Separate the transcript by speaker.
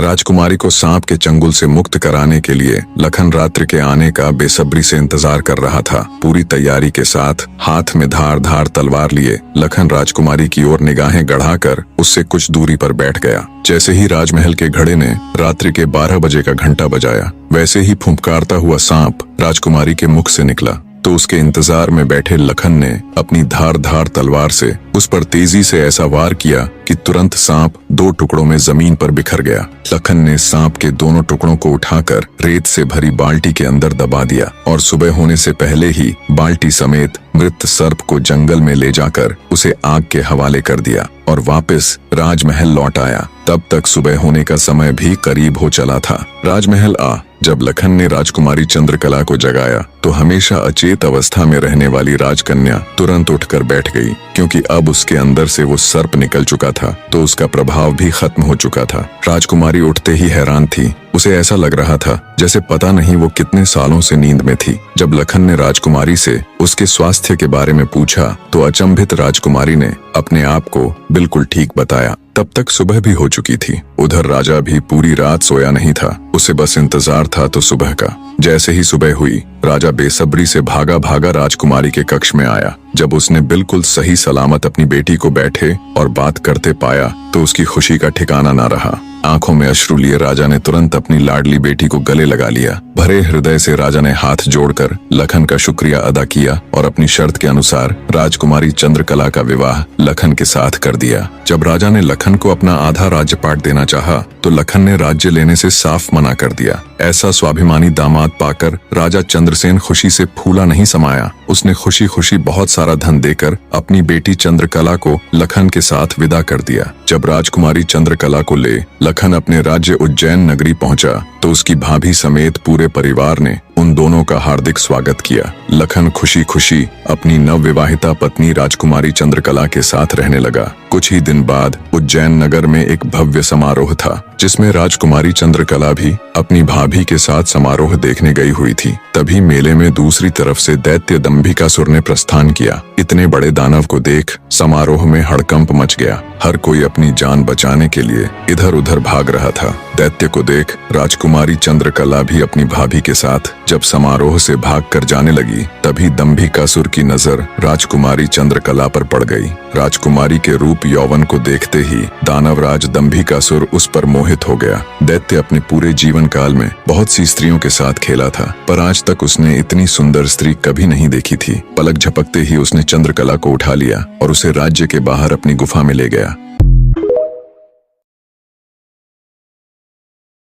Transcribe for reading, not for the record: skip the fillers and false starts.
Speaker 1: राजकुमारी को सांप के चंगुल से मुक्त कराने के लिए लखन रात्रि के आने का बेसब्री से इंतजार कर रहा था। पूरी तैयारी के साथ हाथ में धार धार तलवार लिए लखन राजकुमारी की ओर निगाहें गड़ाकर उससे कुछ दूरी पर बैठ गया। जैसे ही राजमहल के घड़े ने रात्रि के 12 बजे का घंटा बजाया, वैसे ही फुंफकारता हुआ सांप राजकुमारी के मुख से निकला तो उसके इंतजार में बैठे लखन ने अपनी धार धार तलवार से उस पर तेजी से ऐसा वार किया कि तुरंत सांप 2 टुकड़ों में जमीन पर बिखर गया। लखन ने सांप के दोनों टुकड़ों को उठाकर रेत से भरी बाल्टी के अंदर दबा दिया और सुबह होने से पहले ही बाल्टी समेत मृत सर्प को जंगल में ले जाकर उसे आग के हवाले कर दिया और वापस राजमहल लौट आया। तब तक सुबह होने का समय भी करीब हो चला था। राजमहल जब लखन ने राजकुमारी चंद्रकला को जगाया तो हमेशा अचेत अवस्था में रहने वाली राजकन्या तुरंत उठकर बैठ गई, क्योंकि अब उसके अंदर से वो सर्प निकल चुका था तो उसका प्रभाव भी खत्म हो चुका था। राजकुमारी उठते ही हैरान थी। उसे ऐसा लग रहा था जैसे पता नहीं वो कितने सालों से नींद में थी। जब लखन ने राजकुमारी से उसके स्वास्थ्य के बारे में पूछा तो अचंभित राजकुमारी ने अपने आप को बिल्कुल ठीक बताया। तब तक सुबह भी हो चुकी थी। उधर राजा भी पूरी रात सोया नहीं था। उसे बस इंतजार था तो सुबह का। जैसे ही सुबह हुई, राजा बेसब्री से भागा भागा राजकुमारी के कक्ष में आया। जब उसने बिल्कुल सही सलामत अपनी बेटी को बैठे और बात करते पाया तो उसकी खुशी का ठिकाना ना रहा। आंखों में अश्रु लिए राजा ने तुरंत अपनी लाडली बेटी को गले लगा लिया। भरे हृदय से राजा ने हाथ जोड़कर लखन का शुक्रिया अदा किया और अपनी शर्त के अनुसार राजकुमारी चंद्रकला का विवाह लखन के साथ कर दिया। जब राजा ने लखन को अपना आधा राज्यपाट देना चाहा तो लखन ने राज्य लेने से साफ मना कर दिया। ऐसा स्वाभिमानी दामाद पाकर राजा चंद्रसेन खुशी से फूला नहीं समाया। उसने खुशी खुशी बहुत सारा धन देकर अपनी बेटी चंद्रकला को लखन के साथ विदा कर दिया। जब राजकुमारी चंद्रकला को ले लखन अपने राज्य उज्जैन नगरी पहुंचा तो उसकी भाभी समेत पूरे परिवार ने उन दोनों का हार्दिक स्वागत किया। लखन खुशी खुशी अपनी नवविवाहिता पत्नी राजकुमारी चंद्रकला के साथ रहने लगा। कुछ ही दिन बाद उज्जैन नगर में एक भव्य समारोह था, जिसमें राजकुमारी चंद्रकला भी अपनी भाभी के साथ समारोह देखने गई हुई थी। तभी मेले में दूसरी तरफ से दैत्य दंभिकासुर ने प्रस्थान किया। इतने बड़े दानव को देख समारोह में हड़कंप मच गया। हर कोई अपनी जान बचाने के लिए इधर उधर भाग रहा था। दैत्य को देख राजकुमारी चंद्रकला भी अपनी भाभी के साथ जब समारोह से भागकर जाने लगी, तभी दंभिकासुर की नजर राजकुमारी चंद्रकला पर पड़ गई। राजकुमारी के रूप यौवन को देखते ही दानवराज दंभिकासुर उस पर मोहित हो गया। दैत्य अपने पूरे जीवन काल में बहुत सी स्त्रियों के साथ खेला था, पर आज तक उसने इतनी सुंदर स्त्री कभी नहीं देखी थी। पलक झपकते ही उसने चंद्रकला को उठा लिया और उसे राज्य के बाहर अपनी गुफा में ले गया।